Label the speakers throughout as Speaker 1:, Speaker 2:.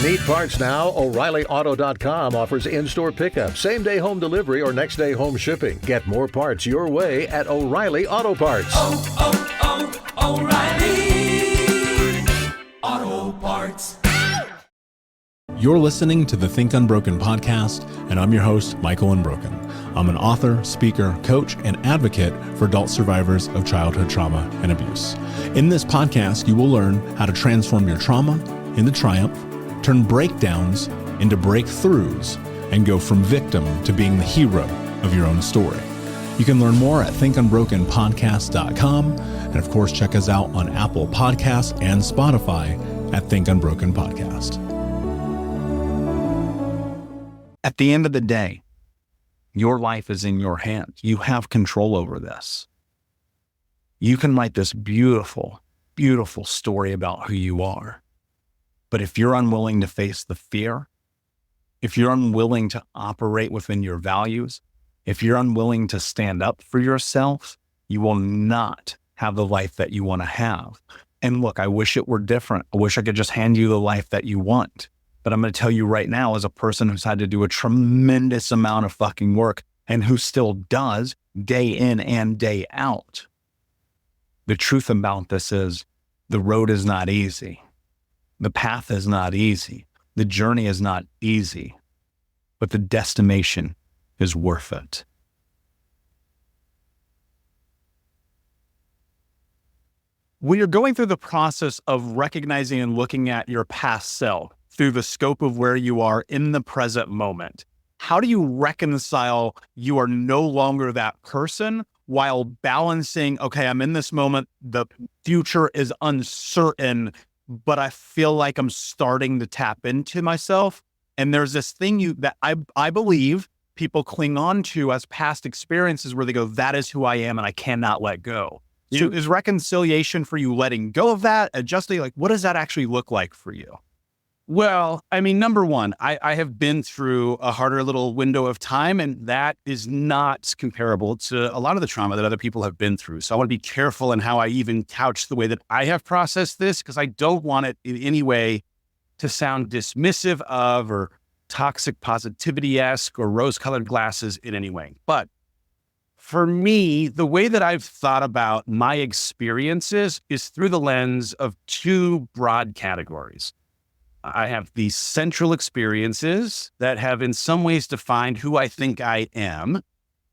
Speaker 1: Need parts now? O'ReillyAuto.com offers in-store pickup, same-day home delivery, or next-day home shipping. Get more parts your way at O'Reilly Auto Parts.
Speaker 2: Oh, Auto Parts.
Speaker 3: You're listening to the Think Unbroken podcast, and I'm your host, Michael Unbroken. I'm an author, speaker, coach, and advocate for adult survivors of childhood trauma and abuse. In this podcast, you will learn how to transform your trauma into triumph, turn breakdowns into breakthroughs, and go from victim to being the hero of your own story. You can learn more at thinkunbrokenpodcast.com, and of course, check us out on Apple Podcasts and Spotify at Think Unbroken Podcast.
Speaker 4: At the end of the day, your life is in your hands. You have control over this. You can write this beautiful, beautiful story about who you are. But if you're unwilling to face the fear, if you're unwilling to operate within your values, if you're unwilling to stand up for yourself, you will not have the life that you want to have. And look, I wish it were different. I wish I could just hand you the life that you want. But I'm going to tell you right now, as a person who's had to do a tremendous amount of fucking work and who still does day in and day out, the truth about this is the road is not easy. The path is not easy. The journey is not easy, but the destination is worth it. When you're going through the process of recognizing and looking at your past self through the scope of where you are in the present moment, how do you reconcile you are no longer that person while balancing, okay, I'm in this moment, the future is uncertain, but I feel like I'm starting to tap into myself. And there's this thing that I believe people cling on to as past experiences where they go, that is who I am and I cannot let go. So is reconciliation for you letting go of that? Adjusting, like, what does that actually look like for you?
Speaker 5: Well, I mean, number one, I have been through a harder little window of time, and that is not comparable to a lot of the trauma that other people have been through. So I want to be careful in how I even couch the way that I have processed this, because I don't want it in any way to sound dismissive of or toxic positivity-esque or rose-colored glasses in any way. But for me, the way that I've thought about my experiences is through the lens of two broad categories. I have these central experiences that have in some ways defined who I think I am,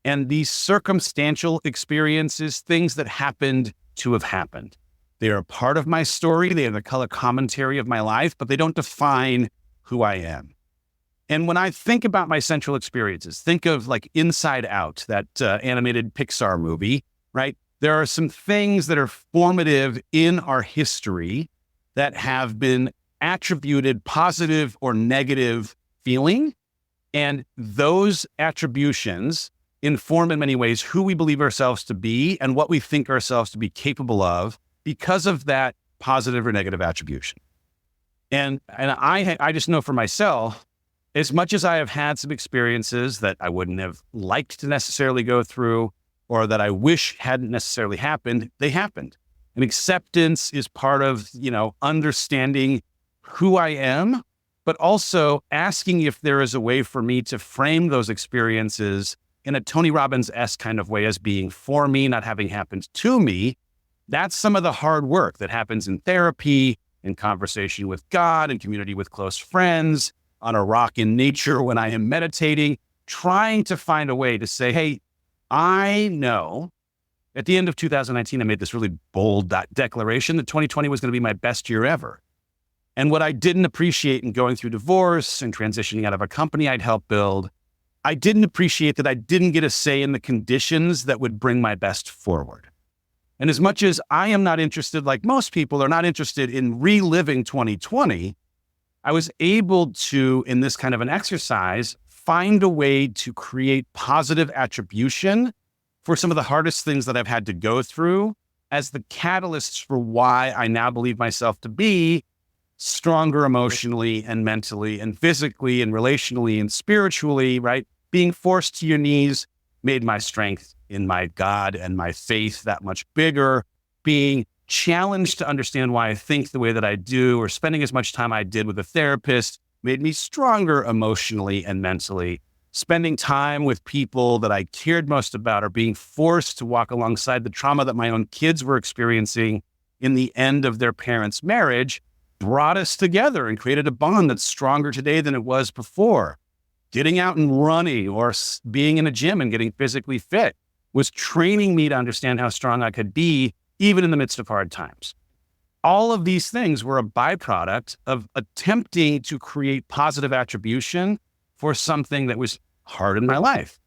Speaker 5: and these circumstantial experiences, things that happened to have happened. They are a part of my story. They are the color commentary of my life, but they don't define who I am. And when I think about my central experiences, think of like Inside Out, that animated Pixar movie, right? There are some things that are formative in our history that have been attributed positive or negative feeling. And those attributions inform in many ways who we believe ourselves to be and what we think ourselves to be capable of because of that positive or negative attribution. And I just know for myself, as much as I have had some experiences that I wouldn't have liked to necessarily go through or that I wish hadn't necessarily happened, they happened. And acceptance is part of, understanding who I am, but also asking if there is a way for me to frame those experiences in a Tony Robbins-esque kind of way as being for me, not having happened to me. That's some of the hard work that happens in therapy, in conversation with God, in community with close friends, on a rock in nature when I am meditating, trying to find a way to say, hey, I know at the end of 2019, I made this really bold declaration that 2020 was going to be my best year ever. And what I didn't appreciate in going through divorce and transitioning out of a company I'd helped build, I didn't appreciate that I didn't get a say in the conditions that would bring my best forward. And as much as I am not interested, like most people are not interested in reliving 2020, I was able to, in this kind of an exercise, find a way to create positive attribution for some of the hardest things that I've had to go through as the catalysts for why I now believe myself to be stronger emotionally and mentally and physically and relationally and spiritually, right? Being forced to your knees made my strength in my God and my faith that much bigger. Being challenged to understand why I think the way that I do, or spending as much time I did with a therapist made me stronger emotionally and mentally. Spending time with people that I cared most about, or being forced to walk alongside the trauma that my own kids were experiencing in the end of their parents' marriage, brought us together and created a bond that's stronger today than it was before. Getting out and running, or being in a gym and getting physically fit, was training me to understand how strong I could be, even in the midst of hard times. All of these things were a byproduct of attempting to create positive attribution for something that was hard in my life.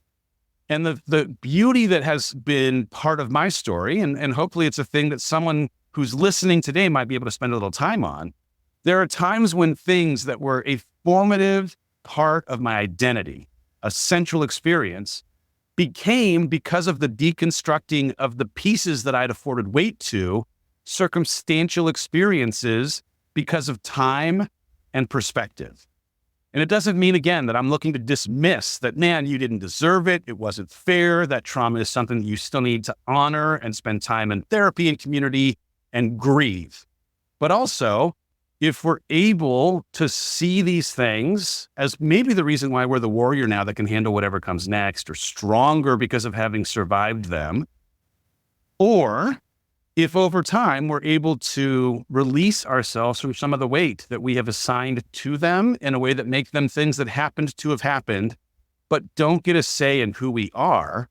Speaker 5: And the beauty that has been part of my story, and hopefully it's a thing that someone who's listening today might be able to spend a little time on, there are times when things that were a formative part of my identity, a central experience, became, because of the deconstructing of the pieces that I'd afforded weight to, circumstantial experiences because of time and perspective. And it doesn't mean, again, that I'm looking to dismiss that, man, you didn't deserve it. It wasn't fair. That trauma is something that you still need to honor and spend time in therapy and community and grieve. But also, if we're able to see these things as maybe the reason why we're the warrior now that can handle whatever comes next, or stronger because of having survived them, or if over time we're able to release ourselves from some of the weight that we have assigned to them in a way that makes them things that happened to have happened, but don't get a say in who we are,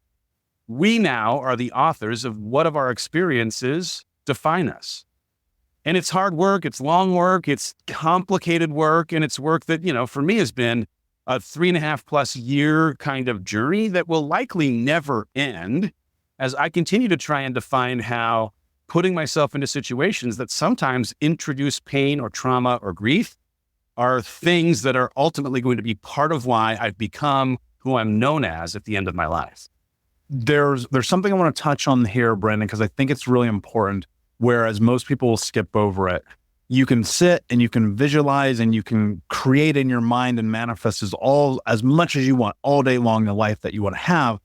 Speaker 5: we now are the authors of what of our experiences define us. And it's hard work, it's long work, it's complicated work, and it's work that, for me has been a 3.5+ year kind of journey that will likely never end as I continue to try and define how putting myself into situations that sometimes introduce pain or trauma or grief are things that are ultimately going to be part of why I've become who I'm known as at the end of my life.
Speaker 4: There's something I want to touch on here, Brandon, because I think it's really important, whereas most people will skip over it. You can sit and you can visualize and you can create in your mind and manifest as much as you want all day long the life that you want to have.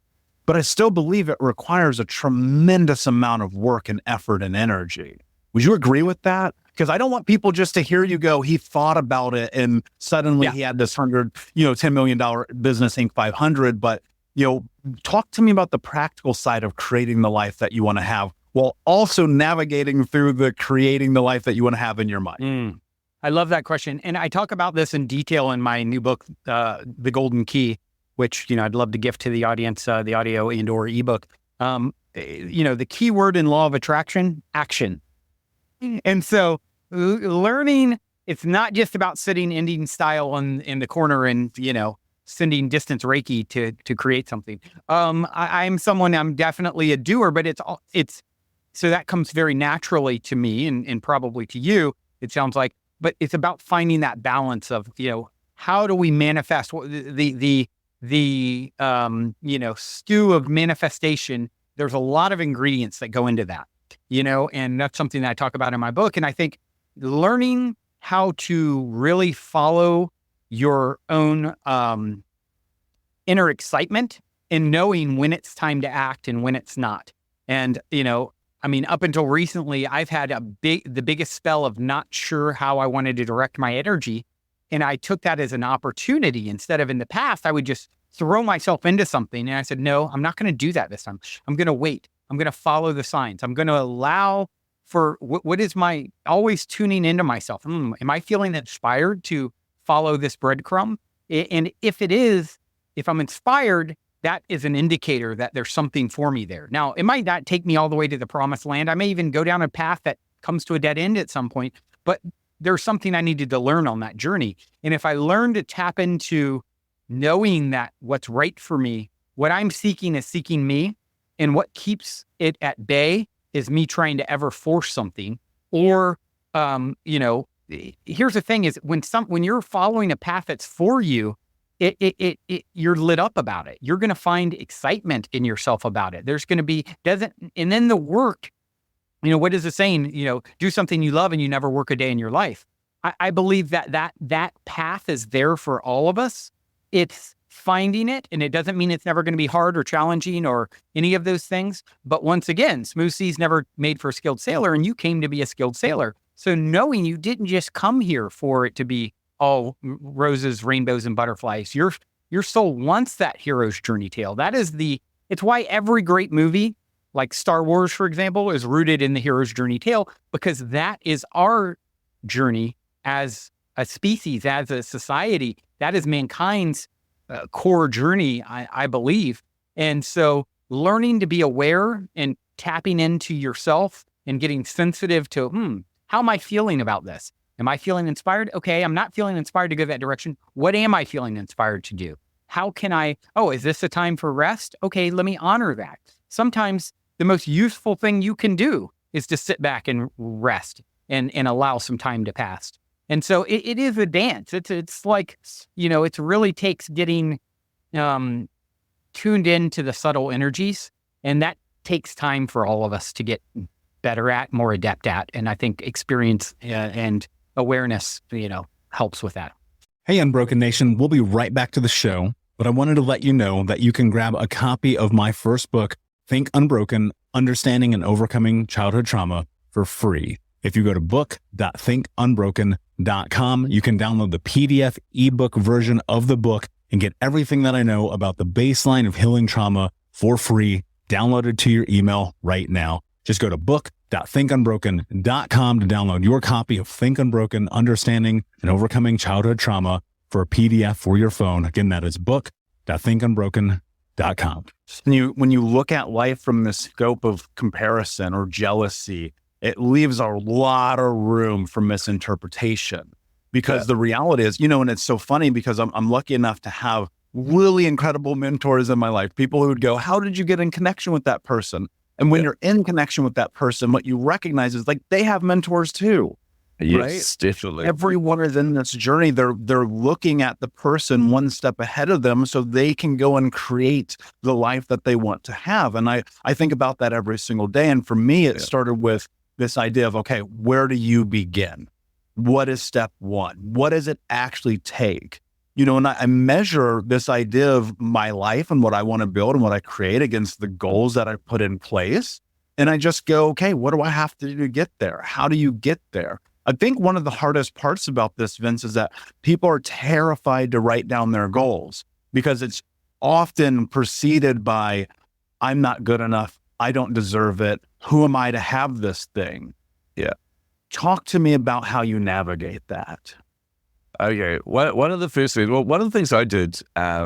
Speaker 4: But I still believe it requires a tremendous amount of work and effort and energy. Would you agree with that? Because I don't want people just to hear you go, he thought about it and suddenly he had this $10 million business, Inc. 500. But, talk to me about the practical side of creating the life that you want to have, while also navigating through the creating the life that you want to have in your mind.
Speaker 2: I love that question. And I talk about this in detail in my new book, The Golden Key, which, I'd love to gift to the audience, the audio and or ebook. The key word in law of attraction, action. And so learning, it's not just about sitting Indian style in the corner and, sending distance Reiki to create something. I'm definitely a doer, but so that comes very naturally to me and probably to you, it sounds like, but it's about finding that balance of, how do we manifest the stew of manifestation. There's a lot of ingredients that go into that, and that's something that I talk about in my book. And I think learning how to really follow your own inner excitement and knowing when it's time to act and when it's not. And, up until recently, I've had the biggest spell of not sure how I wanted to direct my energy. And I took that as an opportunity. Instead of in the past, I would just throw myself into something. And I said, no, I'm not going to do that this time. I'm going to wait. I'm going to follow the signs. I'm going to allow for what is my always tuning into myself. Am I feeling inspired to follow this breadcrumb? And if it is, if I'm inspired, that is an indicator that there's something for me there. Now, it might not take me all the way to the promised land. I may even go down a path that comes to a dead end at some point, but there's something I needed to learn on that journey. And if I learn to tap into knowing that what's right for me, what I'm seeking is seeking me, and what keeps it at bay is me trying to ever force something. Or, here's the thing is when you're following a path that's for you, you're lit up about it. You're going to find excitement in yourself about it. There's going to be, and then the work, what is the saying? Do something you love and you never work a day in your life. I believe that path is there for all of us. It's finding it. And it doesn't mean it's never going to be hard or challenging or any of those things. But once again, smooth seas never made for a skilled sailor, and you came to be a skilled sailor. So knowing you didn't just come here for it to be all roses, rainbows, and butterflies, your soul wants that hero's journey tale. It's why every great movie, like Star Wars, for example, is rooted in the hero's journey tale, because that is our journey as a species, as a society. That is mankind's core journey, I believe. And so learning to be aware and tapping into yourself and getting sensitive to, how am I feeling about this? Am I feeling inspired? Okay, I'm not feeling inspired to go that direction. What am I feeling inspired to do? How can is this a time for rest? Okay, let me honor that. Sometimes the most useful thing you can do is to sit back and rest and allow some time to pass. And so it is a dance. It's like, it really takes getting tuned into the subtle energies. And that takes time for all of us to get better at, more adept at. And I think experience and awareness, helps with that.
Speaker 3: Hey, Unbroken Nation, we'll be right back to the show, but I wanted to let you know that you can grab a copy of my first book, Think Unbroken, Understanding and Overcoming Childhood Trauma, for free. If you go to book.thinkunbroken.com, you can download the PDF ebook version of the book and get everything that I know about the baseline of healing trauma for free, downloaded to your email right now. Just go to book.thinkunbroken.com to download your copy of Think Unbroken, Understanding and Overcoming Childhood Trauma for a PDF for your phone. Again, that is book.thinkunbroken.com.
Speaker 4: When you look at life from the scope of comparison or jealousy, it leaves a lot of room for misinterpretation, because the reality is, and it's so funny because I'm lucky enough to have really incredible mentors in my life, people who would go, how did you get in connection with that person? And when you're in connection with that person, what you recognize is like they have mentors too.
Speaker 6: Yes,
Speaker 4: right?
Speaker 6: definitely.
Speaker 4: Everyone is in this journey. They're looking at the person one step ahead of them so they can go and create the life that they want to have. And I think about that every single day. And for me, it started with this idea of, okay, where do you begin? What is step one? What does it actually take? And I measure this idea of my life and what I want to build and what I create against the goals that I put in place. And I just go, okay, what do I have to do to get there? How do you get there? I think one of the hardest parts about this, Vince, is that people are terrified to write down their goals because it's often preceded by, I'm not good enough. I don't deserve it. Who am I to have this thing?
Speaker 6: Yeah.
Speaker 4: Talk to me about how you navigate that.
Speaker 6: Okay. One of the first things, one of the things I did,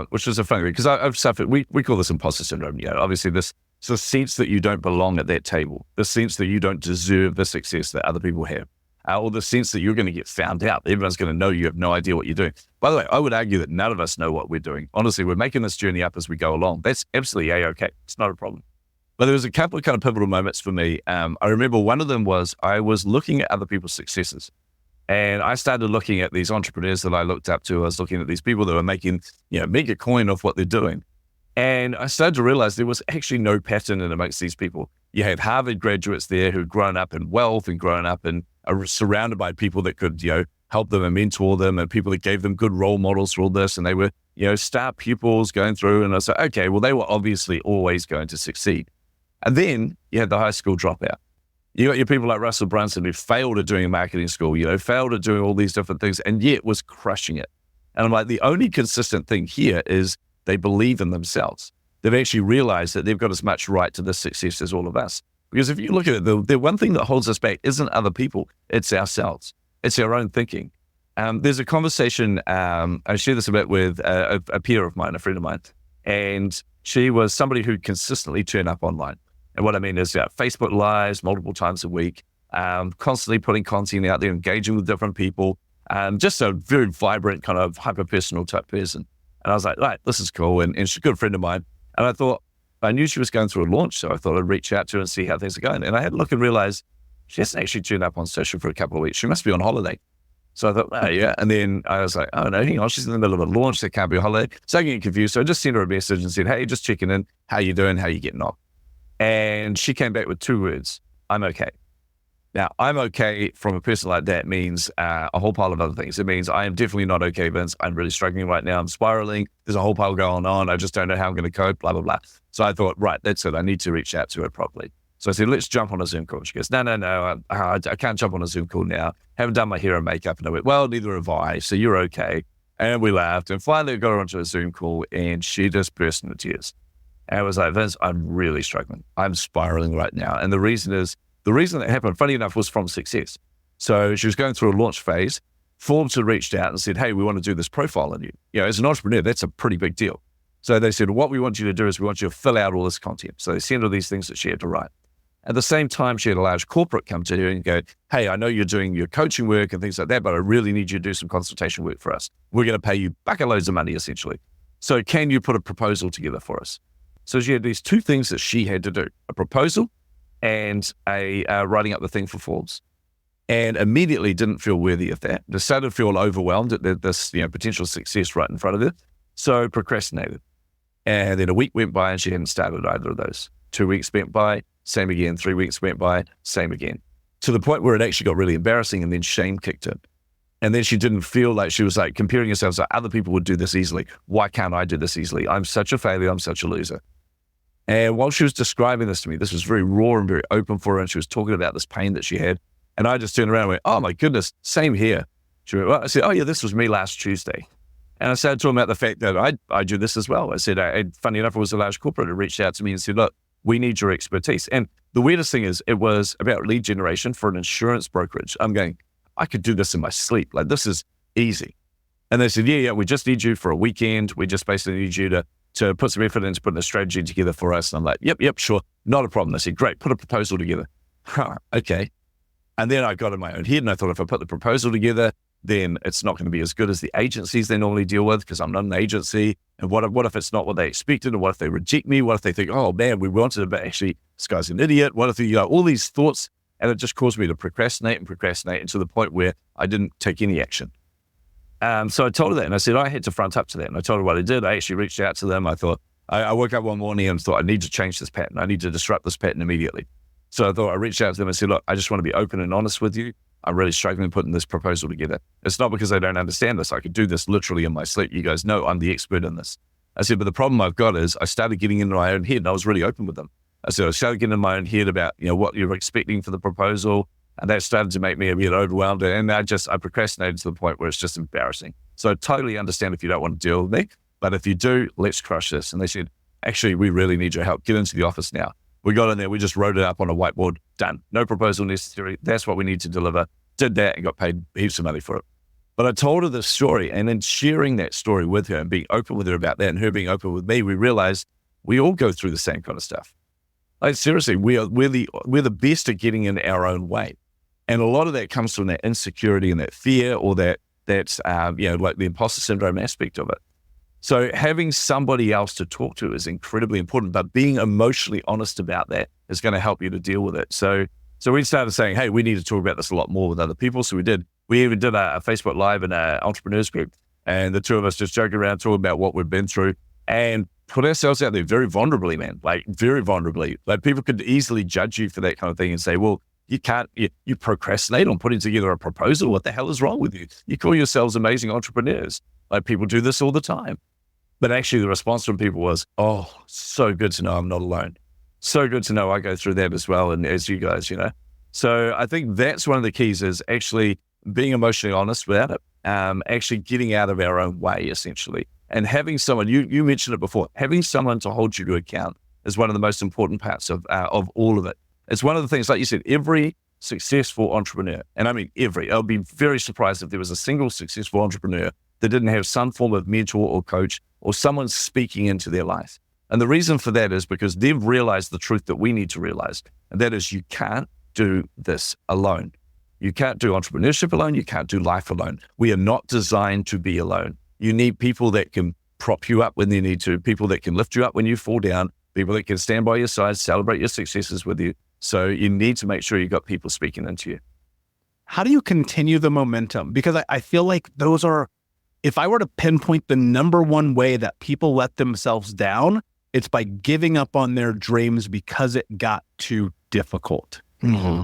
Speaker 6: which was a funny, because I've suffered, we call this imposter syndrome. Obviously this sense that you don't belong at that table, the sense that you don't deserve the success that other people have, or the sense that you're going to get found out. Everyone's going to know you have no idea what you're doing. By the way, I would argue that none of us know what we're doing. Honestly, we're making this journey up as we go along. That's absolutely A-okay. It's not a problem. But there was a couple of kind of pivotal moments for me. I remember one of them was I was looking at other people's successes. And I started looking at these entrepreneurs that I looked up to. I was looking at these people that were making, mega coin off what they're doing. And I started to realize there was actually no pattern in amongst these people. You have Harvard graduates there who'd grown up in wealth and grown up and are surrounded by people that could, help them and mentor them, and people that gave them good role models for all this. And they were, star pupils going through. And I was like, okay, well, they were obviously always going to succeed. And then you had the high school dropout. You got your people like Russell Brunson who failed at doing marketing school, failed at doing all these different things, and yet was crushing it. And I'm like, the only consistent thing here is they believe in themselves. They've actually realized that they've got as much right to this success as all of us. Because if you look at it, the one thing that holds us back isn't other people, it's ourselves. It's our own thinking. There's a conversation, I share this a bit with a peer of mine, a friend of mine, and she was somebody who consistently turned up online. And what I mean is Facebook Lives multiple times a week, constantly putting content out there, engaging with different people, just a very vibrant kind of hyper-personal type person. And I was like, right, this is cool. And she's a good friend of mine. And I thought, I knew she was going through a launch, so I thought I'd reach out to her and see how things are going. And I had a look and realized she hasn't actually turned up on social for a couple of weeks. She must be on holiday. So I thought, oh, yeah. And then I was like, oh, no, hang on. She's in the middle of a launch. There can't be a holiday. So I get confused. So I just sent her a message and said, hey, just checking in. How you doing? How you getting on? And she came back with 2 words, I'm okay. Now, I'm okay from a person like that means a whole pile of other things. It means I am definitely not okay, Vince. I'm really struggling right now. I'm spiraling. There's a whole pile going on. I just don't know how I'm going to cope, blah, blah, blah. So I thought, right, that's it. I need to reach out to her properly. So I said, let's jump on a Zoom call. She goes, no, I can't jump on a Zoom call now. Haven't done my hair and makeup. And I went, well, neither have I. So you're okay. And we laughed. And finally, I got her onto a Zoom call and she just burst into tears. And I was like, Vince, I'm really struggling. I'm spiraling right now. And the reason that happened, funny enough, was from success. So she was going through a launch phase. Forbes had reached out and said, hey, we want to do this profile on you. You know, as an entrepreneur, that's a pretty big deal. So they said, what we want you to do is we want you to fill out all this content. So they sent her these things that she had to write. At the same time, she had a large corporate come to her and go, hey, I know you're doing your coaching work and things like that, but I really need you to do some consultation work for us. We're going to pay you bucket loads of money, essentially. So can you put a proposal together for us? So she had these two things that she had to do, a proposal and writing up the thing for Forbes. And immediately didn't feel worthy of that. Just started to feel overwhelmed at this potential success right in front of her. So procrastinated. And then a week went by and she hadn't started either of those. 2 weeks went by, same again. 3 weeks went by, same again. To the point where it actually got really embarrassing and then shame kicked in. And then she didn't feel like she was like comparing herself to other people would do this easily. Why can't I do this easily? I'm such a failure. I'm such a loser. And while she was describing this to me, this was very raw and very open for her. And she was talking about this pain that she had. And I just turned around and went, oh my goodness, same here. She went, well, I said, oh yeah, this was me last Tuesday. And I started talking about the fact that I do this as well. I said, funny enough, it was a large corporate that reached out to me and said, look, we need your expertise. And the weirdest thing is it was about lead generation for an insurance brokerage. I'm going, I could do this in my sleep. Like, this is easy. And they said, yeah, we just need you for a weekend. We just basically need you to put some effort into putting a strategy together for us. And I'm like, yep, sure. Not a problem. They said, great, put a proposal together. Okay. And then I got in my own head and I thought if I put the proposal together, then it's not going to be as good as the agencies they normally deal with because I'm not an agency. And what if it's not what they expected? And what if they reject me? What if they think, oh man, we wanted it, but actually this guy's an idiot? What if all these thoughts? And it just caused me to procrastinate and to the point where I didn't take any action. So I told her that and I said, I had to front up to that. And I told her what I did. I actually reached out to them. I thought, I woke up one morning and thought, I need to change this pattern. I need to disrupt this pattern immediately. So I thought I reached out to them and said, look, I just want to be open and honest with you. I'm really struggling putting this proposal together. It's not because I don't understand this. I could do this literally in my sleep. You guys know I'm the expert in this. I said, but the problem I've got is I started getting into my own head and I was really open with them. I said, I started getting in my own head about, what you're expecting for the proposal. And that started to make me a bit overwhelmed. And I procrastinated to the point where it's just embarrassing. So I totally understand if you don't want to deal with me, but if you do, let's crush this. And they said, actually, we really need your help. Get into the office now. We got in there. We just wrote it up on a whiteboard. Done. No proposal necessary. That's what we need to deliver. Did that and got paid heaps of money for it. But I told her this story, and in sharing that story with her and being open with her about that and her being open with me, we realized we all go through the same kind of stuff. Like seriously, we're the best at getting in our own way. And a lot of that comes from that insecurity and that fear or like the imposter syndrome aspect of it. So having somebody else to talk to is incredibly important, but being emotionally honest about that is going to help you to deal with it. So we started saying, hey, we need to talk about this a lot more with other people. So we did. We even did a Facebook Live in an entrepreneurs group, and the two of us just joking around, talking about what we've been through and put ourselves out there very vulnerably, man, like very vulnerably. Like people could easily judge you for that kind of thing and say, well, you procrastinate on putting together a proposal. What the hell is wrong with you? You call yourselves amazing entrepreneurs. Like people do this all the time. But actually the response from people was, oh, so good to know I'm not alone. So good to know I go through that as well. And as you guys, So I think that's one of the keys is actually being emotionally honest about it, actually getting out of our own way, essentially. And having someone, you mentioned it before, having someone to hold you to account is one of the most important parts of all of it. It's one of the things, like you said, every successful entrepreneur, and I mean every, I'll be very surprised if there was a single successful entrepreneur that didn't have some form of mentor or coach or someone speaking into their life. And the reason for that is because they've realized the truth that we need to realize. And that is you can't do this alone. You can't do entrepreneurship alone. You can't do life alone. We are not designed to be alone. You need people that can prop you up when they need to, people that can lift you up when you fall down, people that can stand by your side, celebrate your successes with you. So you need to make sure you've got people speaking into you.
Speaker 5: How do you continue the momentum? Because I feel like those are, if I were to pinpoint the number one way that people let themselves down, it's by giving up on their dreams because it got too difficult.
Speaker 6: Mm-hmm.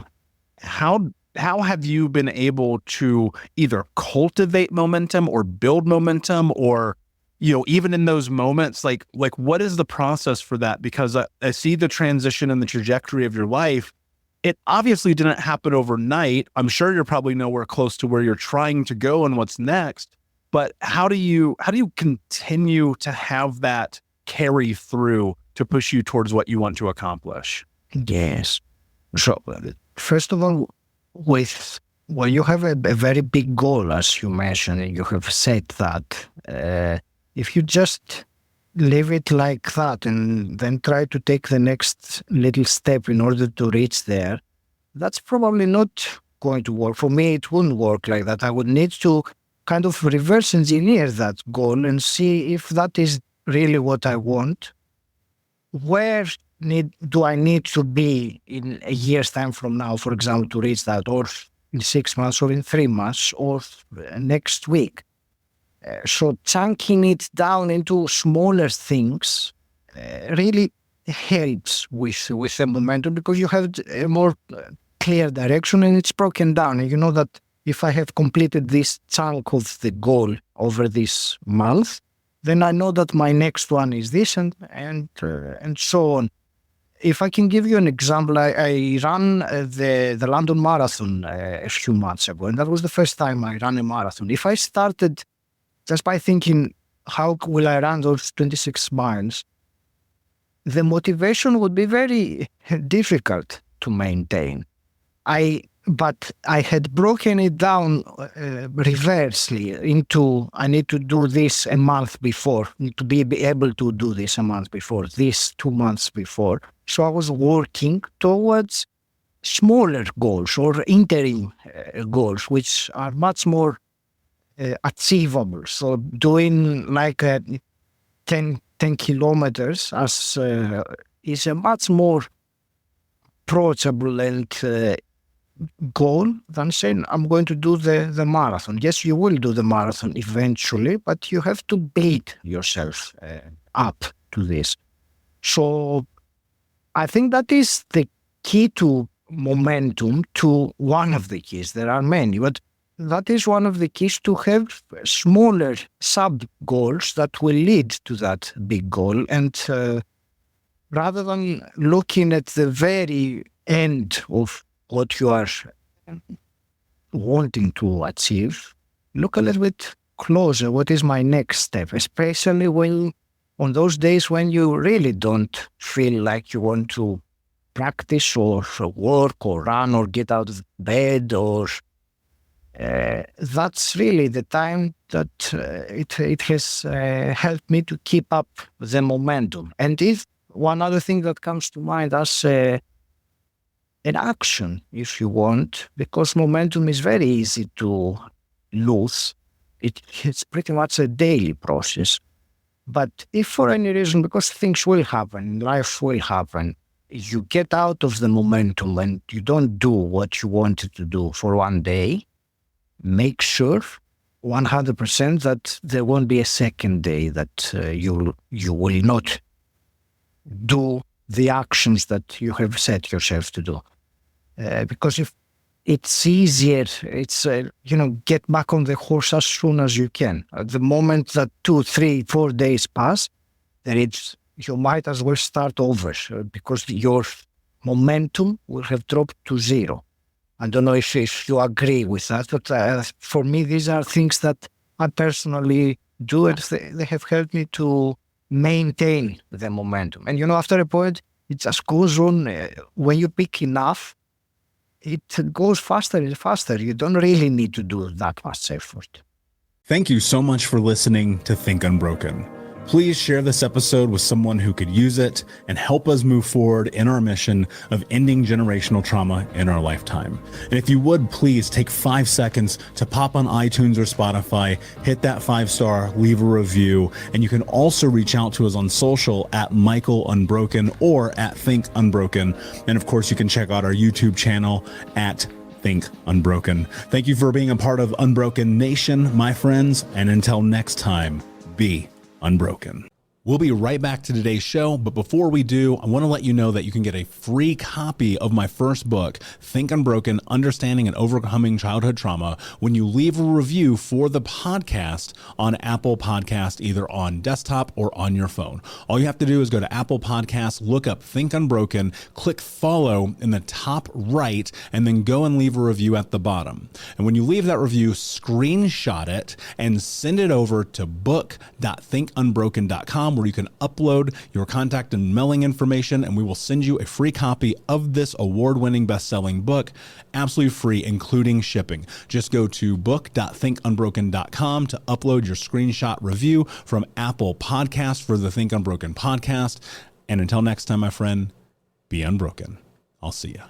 Speaker 4: how have you been able to either cultivate momentum or build momentum, or, even in those moments, like what is the process for that? Because I see the transition and the trajectory of your life. It obviously didn't happen overnight. I'm sure you're probably nowhere close to where you're trying to go and what's next. But how do you continue to have that carry through to push you towards what you want to accomplish?
Speaker 7: Yes. So first of all, when you have a very big goal, as you mentioned, and you have said that, if you just leave it like that and then try to take the next little step in order to reach there, that's probably not going to work. For me, it wouldn't work like that. I would need to kind of reverse engineer that goal and see if that is really what I want. Where do I need to be in a year's time from now, for example, to reach that, or in 6 months, or in 3 months, or next week? So chunking it down into smaller things really helps with the momentum, because you have a more clear direction and it's broken down. And you know that if I have completed this chunk of the goal over this month, then I know that my next one is this, and so on. If I can give you an example, I ran the London Marathon a few months ago, and that was the first time I ran a marathon. If I started just by thinking, how will I run those 26 miles, the motivation would be very difficult to maintain. But I had broken it down reversely into, I need to do this a month before, need to be able to do this a month before, this 2 months before. So I was working towards smaller goals or interim goals, which are much more achievable. So doing like 10 kilometers is a much more approachable and goal than saying, I'm going to do the marathon. Yes, you will do the marathon eventually, but you have to beat yourself up to this. So I think that is the key to momentum, to one of the keys. There are many, but that is one of the keys, to have smaller sub-goals that will lead to that big goal. And rather than looking at the very end of what you are wanting to achieve, look a little bit closer. What is my next step? Especially when, on those days when you really don't feel like you want to practice or work or run or get out of bed, or that's really the time that it has helped me to keep up the momentum. And if one other thing that comes to mind as an action, if you want, because momentum is very easy to lose. It's pretty much a daily process. But if for any reason, because things will happen, life will happen, you get out of the momentum and you don't do what you wanted to do for one day, make sure 100% that there won't be a second day that you will not do the actions that you have set yourself to do. Because if it's easier, it's, get back on the horse as soon as you can. At the moment that 2, 3, 4 days pass, then you might as well start over, because your momentum will have dropped to zero. I don't know if you agree with that, but for me, these are things that I personally do, and they have helped me to maintain the momentum. And, after a point, it just goes on. When you pick enough, it goes faster and faster. You don't really need to do that much effort.
Speaker 3: Thank you so much for listening to Think Unbroken. Please share this episode with someone who could use it and help us move forward in our mission of ending generational trauma in our lifetime. And if you would, please take 5 seconds to pop on iTunes or Spotify, hit that 5-star, leave a review, and you can also reach out to us on social at Michael Unbroken or at Think Unbroken. And of course, you can check out our YouTube channel at Think Unbroken. Thank you for being a part of Unbroken Nation, my friends, and until next time, be unbroken. We'll be right back to today's show, but before we do, I want to let you know that you can get a free copy of my first book, Think Unbroken: Understanding and Overcoming Childhood Trauma, when you leave a review for the podcast on Apple Podcast, either on desktop or on your phone. All you have to do is go to Apple Podcasts, look up Think Unbroken, click follow in the top right, and then go and leave a review at the bottom. And when you leave that review, screenshot it and send it over to book.thinkunbroken.com, where you can upload your contact and mailing information, and we will send you a free copy of this award-winning best-selling book, absolutely free, including shipping. Just go to book.thinkunbroken.com to upload your screenshot review from Apple Podcasts for the Think Unbroken podcast. And until next time, my friend, be unbroken. I'll see ya.